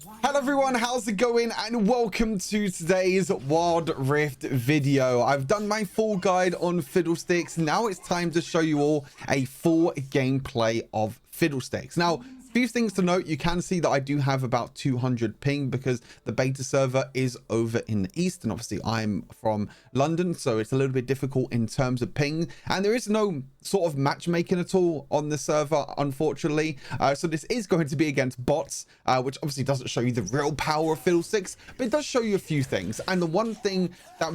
Hello everyone, how's it going? And welcome to today's Wild Rift video. I've done my full guide on Fiddlesticks. Now it's time to show you all a full gameplay of Fiddlesticks. Now, few things to note. You can see that I do have about 200 ping because the beta server is over in the east, and obviously I'm from London, so it's a little bit difficult in terms of ping, and there is no sort of matchmaking at all on the server, unfortunately. So this is going to be against bots, which obviously doesn't show you the real power of Fiddlesticks, but it does show you a few things. And the one thing that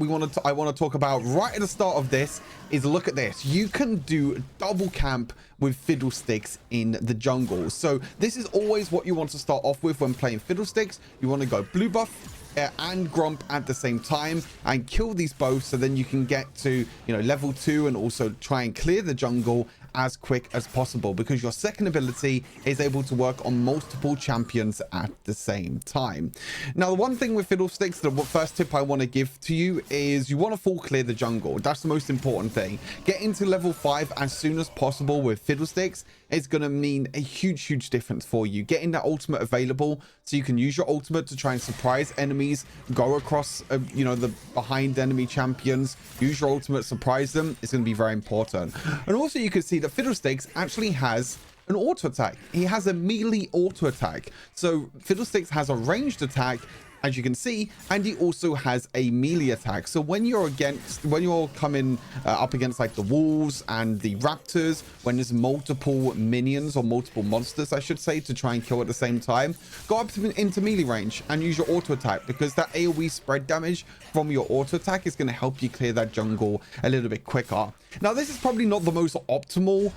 I want to talk about right at the start of this is look at this. You can do double camp with Fiddlesticks in the jungle. So this is always what you want to start off with when playing Fiddlesticks. You want to go blue buff and grump at the same time and kill these both, so then you can get to, you know, level 2 and also try and clear the jungle as quick as possible, because your second ability is able to work on multiple champions at the same time. Now, the one thing with Fiddlesticks, the first tip I want to give to you is you want to full clear the jungle. That's the most important thing. Get into level 5 as soon as possible with Fiddlesticks. It's going to mean a huge difference for you. Getting that ultimate available so you can use your ultimate to try and surprise enemies, go across you know, the behind enemy champions, use your ultimate, surprise them. It's going to be very important. And also you can see that Fiddlesticks actually has an auto attack. He has a melee auto attack. So Fiddlesticks has a ranged attack, as you can see, and he also has a melee attack. So when you're coming up against like the wolves and the raptors, when there's multiple minions or multiple monsters, I should say, to try and kill at the same time, go up into melee range and use your auto attack, because that AoE spread damage from your auto attack is going to help you clear that jungle a little bit quicker. Now, this is probably not the most optimal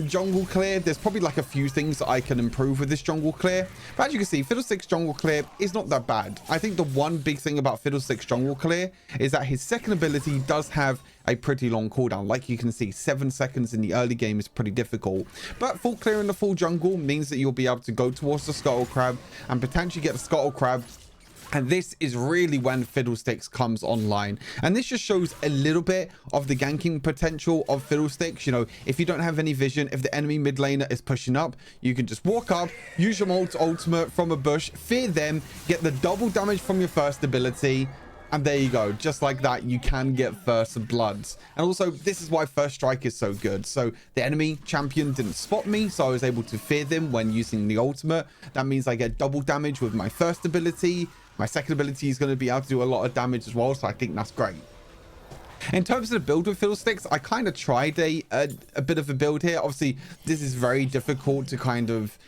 jungle clear. There's probably like a few things that I can improve with this jungle clear, but as you can see, Fiddlesticks jungle clear is not that bad. I think the one big thing about Fiddlesticks jungle clear is that his second ability does have a pretty long cooldown. Like you can see, 7 seconds in the early game is pretty difficult, but full clearing the full jungle means that you'll be able to go towards the scuttle crab and potentially get the scuttle crab. And this is really when Fiddlesticks comes online. And this just shows a little bit of the ganking potential of Fiddlesticks. You know, if you don't have any vision, if the enemy mid laner is pushing up, you can just walk up, use your ultimate from a bush, fear them, get the double damage from your first ability. And there you go. Just like that, you can get first bloods. And also, this is why first strike is so good. So the enemy champion didn't spot me, so I was able to fear them when using the ultimate. That means I get double damage with my first ability. My second ability is going to be able to do a lot of damage as well, so I think that's great. In terms of the build with Fiddlesticks, I kind of tried a bit of a build here. Obviously, this is very difficult to kind of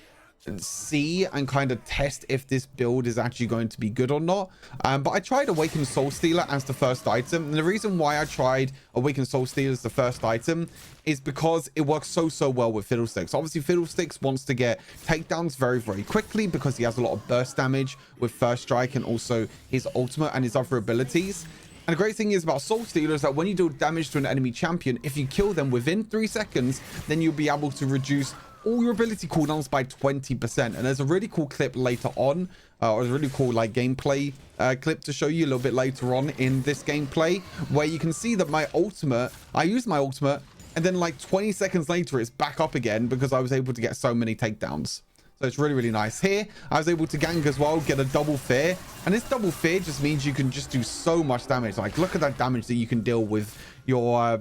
see and kind of test if this build is actually going to be good or not, but I tried Awakened Soul Stealer as the first item, and the reason why I tried Awakened Soul Stealer as the first item is because it works so well with Fiddlesticks. Obviously, Fiddlesticks wants to get takedowns very quickly because he has a lot of burst damage with first strike and also his ultimate and his other abilities. And the great thing is about Soul Stealer is that when you do damage to an enemy champion, if you kill them within 3 seconds, then you'll be able to reduce all your ability cooldowns by 20%. And there's a really cool clip later on, or a really cool like gameplay clip to show you a little bit later on in this gameplay, where you can see that my ultimate, I used my ultimate, and then like 20 seconds later it's back up again because I was able to get so many takedowns. So it's really nice. Here I was able to gank as well, get a double fear, and this double fear just means you can just do so much damage. Like, look at that damage that you can deal with your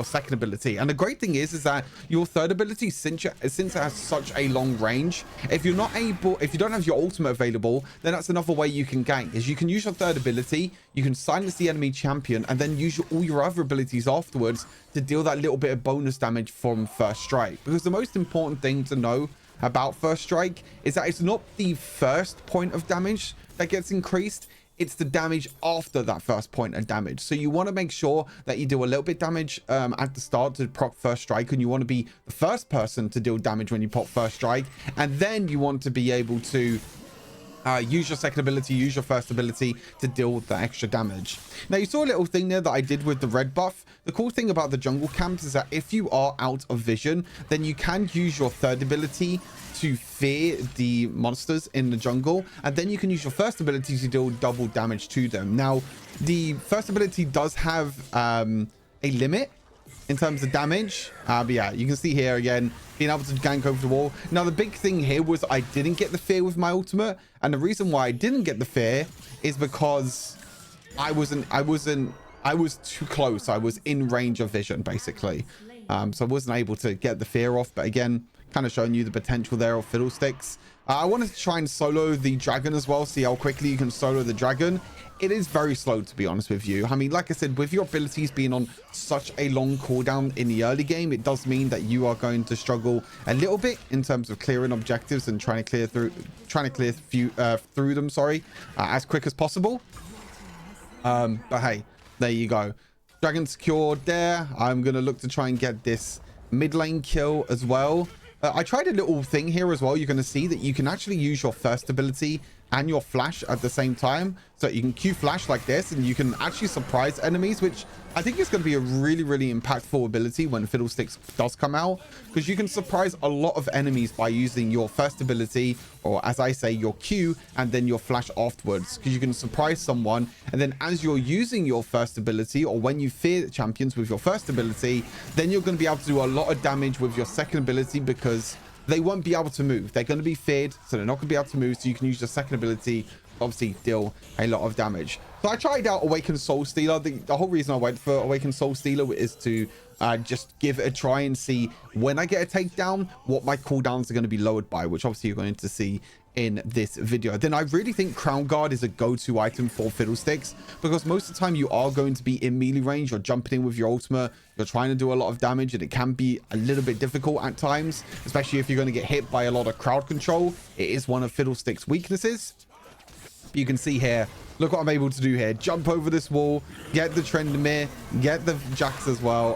second ability. And the great thing is that your third ability, since it has such a long range, if you don't have your ultimate available, then that's another way you can gank, is you can use your third ability, you can silence the enemy champion, and then use all your other abilities afterwards to deal that little bit of bonus damage from first strike. Because the most important thing to know about first strike is that it's not the first point of damage that gets increased, it's the damage after that first point of damage. So you want to make sure that you do a little bit damage at the start to proc first strike, and you want to be the first person to deal damage when you pop first strike, and then you want to be able to use your second ability, use your first ability to deal with the extra damage. Now, you saw a little thing there that I did with the red buff. The cool thing about the jungle camps is that if you are out of vision, then you can use your third ability to fear the monsters in the jungle, and then you can use your first ability to deal double damage to them. Now, the first ability does have a limit, in terms of damage. But yeah, you can see here again, being able to gank over the wall. Now, the big thing here was I didn't get the fear with my ultimate. And the reason why I didn't get the fear is because I was too close. I was in range of vision, basically. So I wasn't able to get the fear off. But again, kind of showing you the potential there of Fiddlesticks. I wanted to try and solo the dragon as well. See how quickly you can solo the dragon. It is very slow, to be honest with you. I mean, like I said, with your abilities being on such a long cooldown in the early game, it does mean that you are going to struggle a little bit in terms of clearing objectives and trying to clear through them, as quick as possible. But hey, there you go. Dragon secured there. I'm going to look to try and get this mid lane kill as well. I tried a little thing here as well. You're going to see that you can actually use your first ability and your flash at the same time. So you can Q flash like this and you can actually surprise enemies, which I think is going to be a really, really impactful ability when Fiddlesticks does come out, because you can surprise a lot of enemies by using your first ability, or as I say, your Q, and then your flash afterwards, because you can surprise someone. And then as you're using your first ability, or when you fear champions with your first ability, then you're going to be able to do a lot of damage with your second ability, because they won't be able to move. They're going to be feared, so they're not going to be able to move. So you can use your second ability, obviously deal a lot of damage. So I tried out Awakened Soul Stealer. The whole reason I went for Awakened Soul Stealer is to just give it a try and see when I get a takedown, what my cooldowns are going to be lowered by, which obviously you're going to see in this video. Then I really think Crown Guard is a go-to item for Fiddlesticks, because most of the time you are going to be in melee range. You're jumping in with your ultimate, you're trying to do a lot of damage, and it can be a little bit difficult at times, especially if you're going to get hit by a lot of crowd control. It is one of Fiddlesticks' weaknesses. You can see here, look what I'm able to do here. Jump over this wall, get the Trendemir, get the Jax as well.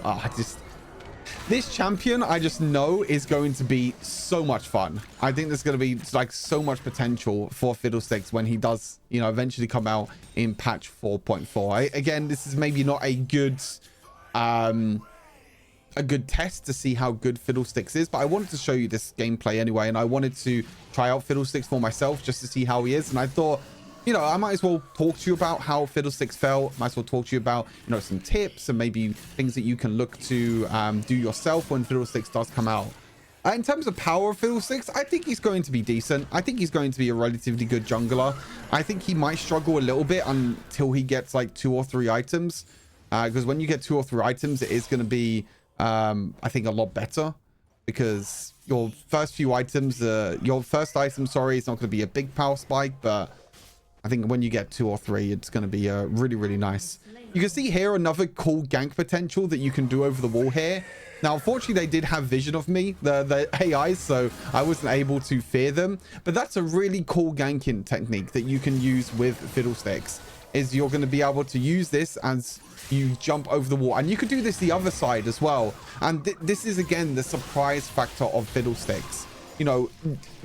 This champion, I just know, is going to be so much fun. I think there's going to be like so much potential for Fiddlesticks when he does, you know, eventually come out in patch 4.4. Again, this is maybe not a good test to see how good Fiddlesticks is, but I wanted to show you this gameplay anyway, and I wanted to try out Fiddlesticks for myself just to see how he is. And I thought, you know, I might as well talk to you about how Fiddlesticks felt. Might as well talk to you about, you know, some tips and maybe things that you can look to do yourself when Fiddlesticks does come out. In terms of power of Fiddlesticks, I think he's going to be decent. I think he's going to be a relatively good jungler. I think he might struggle a little bit until he gets like 2 or 3 items. Because when you get 2 or 3 items, it is going to be, I think, a lot better. Because your first few items, your first item, sorry, it's not going to be a big power spike, but I think when you get 2 or 3, it's going to be really, really nice. You can see here another cool gank potential that you can do over the wall here. Now, unfortunately, they did have vision of me, the AIs, so I wasn't able to fear them. But that's a really cool ganking technique that you can use with Fiddlesticks, is you're going to be able to use this as you jump over the wall. And you could do this the other side as well. And this is, again, the surprise factor of Fiddlesticks. You know,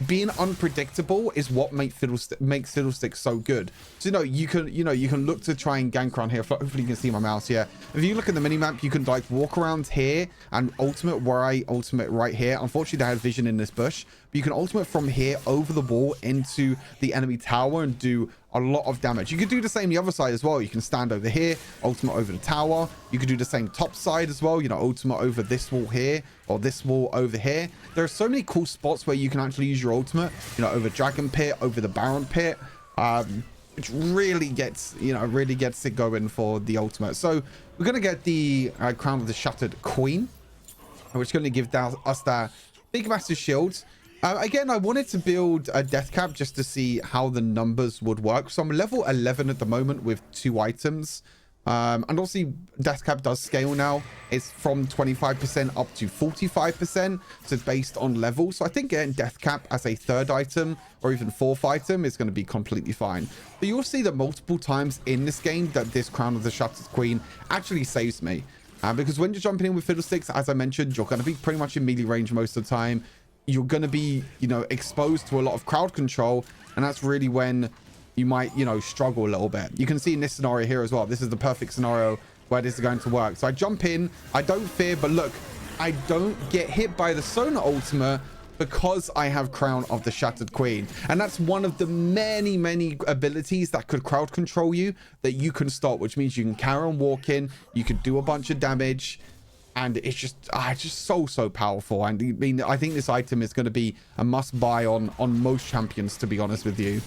being unpredictable is what makes Fiddlesticks so good. So, you can look to try and gank around here. Hopefully you can see my mouse here. If you look at the minimap, you can like walk around here and ultimate where I ultimate right here. Unfortunately, they had vision in this bush, but you can ultimate from here over the wall into the enemy tower and do a lot of damage. You could do the same the other side as well. You can stand over here, ultimate over the tower. You could do the same top side as well, you know, ultimate over this wall here or this wall over here. There are so many cool spots where you can actually use your ultimate, you know, over Dragon Pit, over the Baron Pit, which really gets, you know, really gets it going for the ultimate. So we're going to get the Crown of the Shattered Queen, which is going to give us that big massive shield. Again, I wanted to build a death cap just to see how the numbers would work. So I'm level 11 at the moment with 2 items. And obviously, death cap does scale now. It's from 25% up to 45%. So based on level. So I think getting death cap as a 3rd item or even 4th item is going to be completely fine. But you'll see that multiple times in this game that this Crown of the Shattered Queen actually saves me. Because when you're jumping in with Fiddlesticks, as I mentioned, you're going to be pretty much in melee range most of the time. You're going to be, you know, exposed to a lot of crowd control. And that's really when you might, you know, struggle a little bit. You can see in this scenario here as well. This is the perfect scenario where this is going to work. So I jump in. I don't fear, but look, I don't get hit by the Sona Ultima because I have Crown of the Shattered Queen. And that's one of the many, many abilities that could crowd control you that you can stop, which means you can carry on walking. You could do a bunch of damage. And it's just so powerful. And I mean, I think this item is going to be a must buy on most champions, to be honest with you.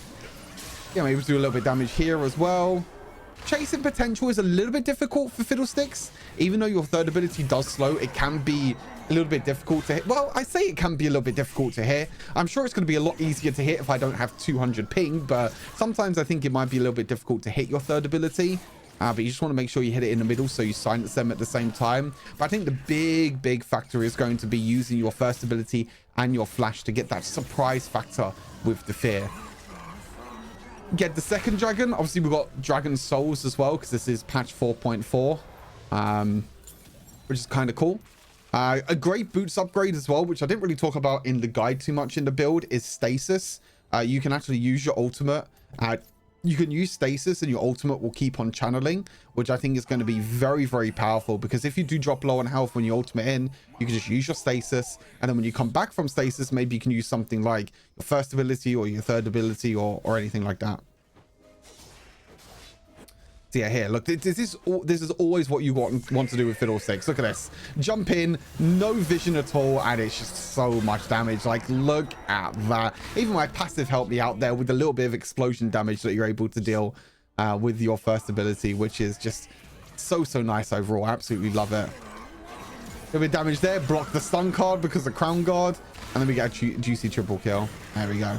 Yeah, I'm able to do a little bit of damage here as well. Chasing potential is a little bit difficult for Fiddlesticks. Even though your third ability does slow, it can be a little bit difficult to hit. Well, I say it can be a little bit difficult to hit. I'm sure it's going to be a lot easier to hit if I don't have 200 ping, but sometimes I think it might be a little bit difficult to hit your third ability. But you just want to make sure you hit it in the middle so you silence them at the same time. But I think the big factor is going to be using your first ability and your flash to get that surprise factor with the fear. Get the second dragon. Obviously, we've got dragon souls as well because this is patch 4.4, which is kind of cool. A great boots upgrade as well, which I didn't really talk about in the guide too much in the build, is stasis. You can actually use your ultimate. You can use stasis and your ultimate will keep on channeling, which I think is going to be very powerful, because if you do drop low on health when you ultimate in, you can just use your stasis, and then when you come back from stasis, maybe you can use something like your first ability or your third ability or anything like that. So yeah, here, look, this is always what you want to do with Fiddlesticks. Look at this. Jump in, no vision at all, and it's just so much damage. Like, look at that. Even my passive helped me out there with a little bit of explosion damage that you're able to deal with your first ability, which is just so nice overall. I absolutely love it. A little bit of damage there. Block the stun card because of Crown Guard, and then we get a juicy triple kill. There we go.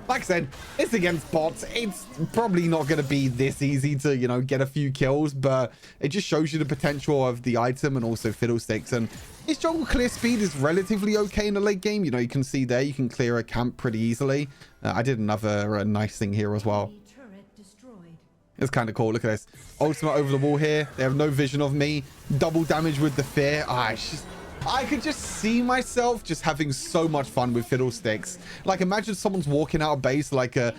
Like I said, it's against bots. It's probably not going to be this easy to, you know, get a few kills, but it just shows you the potential of the item and also Fiddlesticks. And its jungle clear speed is relatively okay in the late game. You know, you can see there, you can clear a camp pretty easily. I did another nice thing here as well. It's kind of cool. Look at this. Ultimate over the wall here. They have no vision of me. Double damage with the fear. I could just see myself just having so much fun with Fiddlesticks. Like, imagine someone's walking out of base like I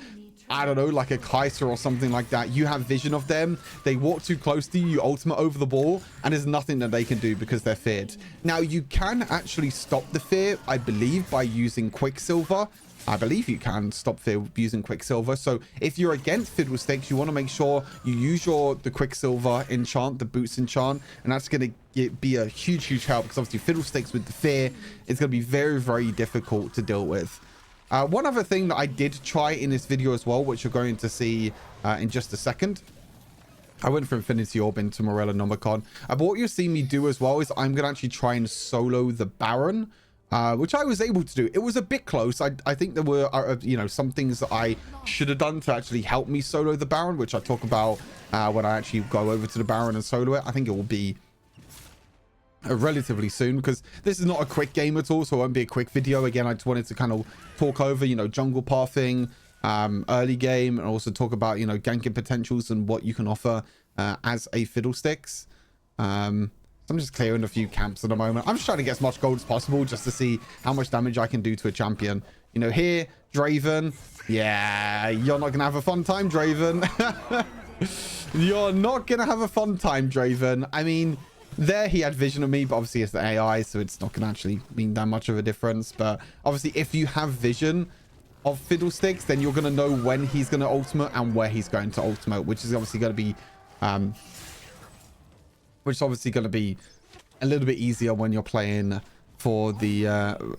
don't know, like a Kaiser or something like that. You have vision of them. They walk too close to you. You ultimate over the ball, and there's nothing that they can do because they're feared. Now, you can actually stop the fear, I believe, by using Quicksilver. I believe you can stop fear using Quicksilver. So if you're against Fiddlesticks, you want to make sure you use the Quicksilver enchant, the boots enchant, and that's going to be a huge help, because obviously Fiddlesticks with the fear is going to be very difficult to deal with. One other thing that I did try in this video as well, which you're going to see in just a second. I went for Infinity Orb into Morella Nomicon. But what you'll see me do as well is I'm going to actually try and solo the Baron. Which I was able to do. It was a bit close. I think there were, you know, some things that I should have done to actually help me solo the Baron, which I talk about when I actually go over to the Baron and solo it. I think it will be relatively soon, because this is not a quick game at all, so it won't be a quick video. Again, I just wanted to kind of talk over, you know, jungle pathing, early game, and also talk about, you know, ganking potentials and what you can offer as a Fiddlesticks. I'm just clearing a few camps at the moment. I'm just trying to get as much gold as possible just to see how much damage I can do to a champion. You know, here, Draven. Yeah, you're not going to have a fun time, Draven. You're not going to have a fun time, Draven. I mean, there he had vision of me, but obviously it's the AI, so it's not going to actually mean that much of a difference. But obviously, if you have vision of Fiddlesticks, then you're going to know when he's going to ultimate and where he's going to ultimate, which is obviously going to be... which is obviously going to be a little bit easier when you're playing for the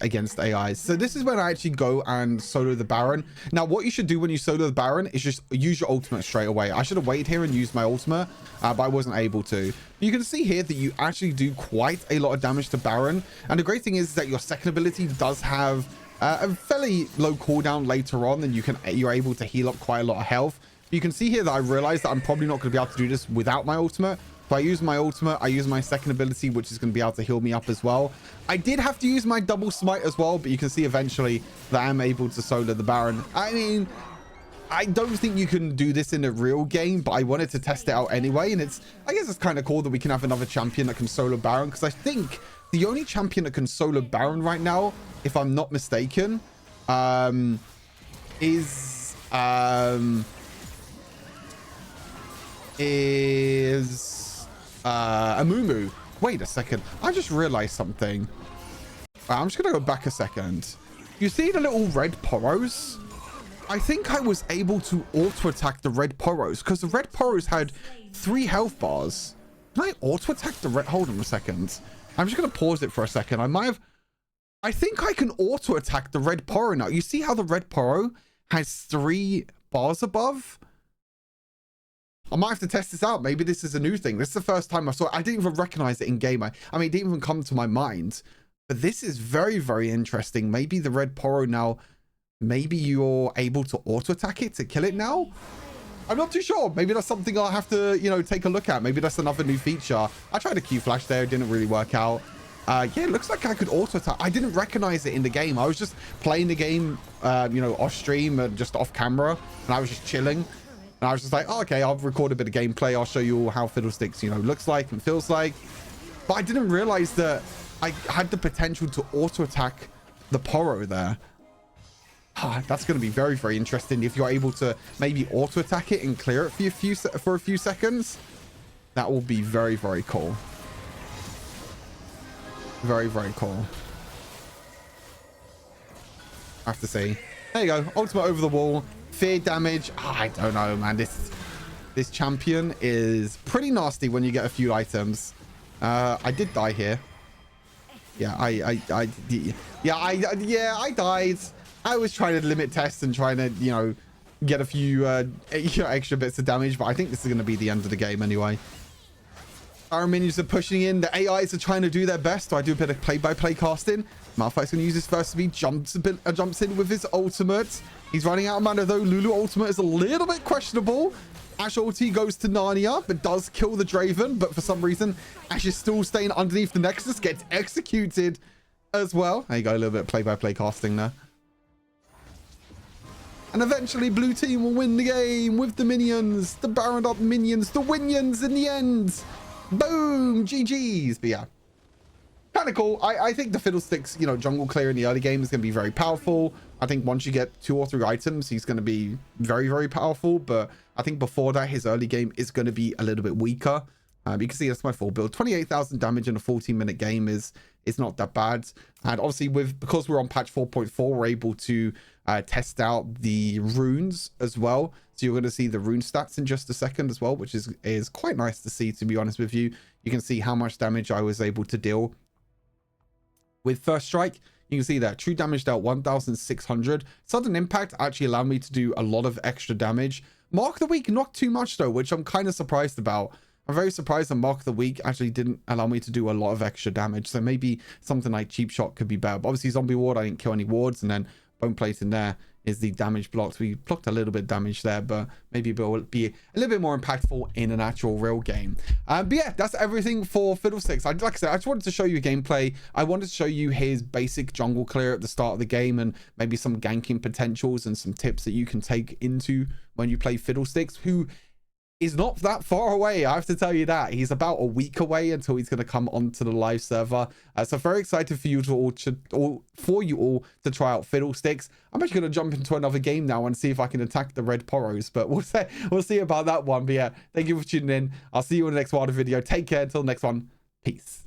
against AIs. So this is when I actually go and solo the Baron. Now, what you should do when you solo the Baron is just use your ultimate straight away. I should have waited here and used my ultimate, but I wasn't able to. You can see here that you actually do quite a lot of damage to Baron. And the great thing is that your second ability does have a fairly low cooldown later on, and you're able to heal up quite a lot of health. You can see here that I realized that I'm probably not going to be able to do this without my ultimate. So I use my ultimate, I use my second ability, which is going to be able to heal me up as well. I did have to use my double smite as well, but you can see eventually that I'm able to solo the Baron. I mean, I don't think you can do this in a real game, but I wanted to test it out anyway. And I guess it's kind of cool that we can have another champion that can solo Baron, because I think the only champion that can solo Baron right now, if I'm not mistaken, is Amumu. Wait a second. I just realized something. I'm just going to go back a second. You see the little red poros? I think I was able to auto-attack the red poros, because the red poros had 3 health bars. Can I auto-attack the red? Hold on a second. I'm just going to pause it for a second. I think I can auto attack the red Poro now. You see how the red Poro has 3 bars above? I might have to test this out. Maybe this is a new thing. This is the first time I saw it. I didn't even recognize it in game. I mean, it didn't even come to my mind. But this is very, very interesting. Maybe the red Poro now, maybe you're able to auto attack it to kill it now? I'm not too sure. Maybe that's something I'll have to, you know, take a look at. Maybe that's another new feature. I tried a Q flash there. It didn't really work out. Yeah, it looks like I could auto attack. I didn't recognize it in the game. I was just playing the game, you know, off stream and just off camera. And I was just chilling. And I was just like, oh, okay, I'll record a bit of gameplay. I'll show you all how Fiddlesticks, you know, looks like and feels like. But I didn't realize that I had the potential to auto attack the Poro there. That's going to be very, very interesting if you're able to maybe auto attack it and clear it for a few seconds. That will be very, very cool. Very, very cool. I have to see. There you go. Ultimate over the wall. Fear damage. I don't know, man. This champion is pretty nasty when you get a few items. I did die here. Yeah, I died. I was trying to limit tests and trying to, you know, get a few extra bits of damage, but I think this is going to be the end of the game anyway. Our minions are pushing in. The AIs are trying to do their best. So I do a bit of play-by-play casting. Malphite's going to use his first speed. Jumps in with his ultimate. He's running out of mana though. Lulu ultimate is a little bit questionable. Ash ulti goes to Narnia, but does kill the Draven. But for some reason, Ash is still staying underneath the Nexus. Gets executed as well. There you go. A little bit of play-by-play casting there. And eventually, blue team will win the game with the minions. The Baroned up minions. The Winions in the end. Boom! GG's. But yeah, kind of cool. I think the Fiddlesticks, you know, jungle clear in the early game is going to be very powerful. I think once you get 2 or 3 items, he's going to be very, very powerful. But I think before that, his early game is going to be a little bit weaker. You can see that's my full build. 28,000 damage in a 14-minute game is not that bad. And obviously, because we're on patch 4.4, we're able to test out the runes as well. So you're going to see the rune stats in just a second as well, which is quite nice to see, to be honest with you. You can see how much damage I was able to deal with first strike. You can see that true damage dealt 1,600. Sudden impact actually allowed me to do a lot of extra damage. Mark of the week, not too much though, which I'm kind of surprised about. I'm very surprised that Mark of the week actually didn't allow me to do a lot of extra damage. So maybe something like cheap shot could be better. But obviously zombie ward, I didn't kill any wards, and then bone plate in there is the damage blocks. We blocked a little bit of damage there, but maybe it will be a little bit more impactful in an actual real game. But yeah, that's everything for Fiddlesticks. Like I said, I just wanted to show you gameplay. I wanted to show you his basic jungle clear at the start of the game, and maybe some ganking potentials and some tips that you can take into when you play Fiddlesticks, who is not that far away. I have to tell you that. He's about a week away until he's going to come onto the live server. So very excited for you all to try out Fiddlesticks. I'm actually going to jump into another game now and see if I can attack the red Poros, but we'll see about that one. But yeah, thank you for tuning in. I'll see you in the next Wilder video. Take care until the next one. Peace.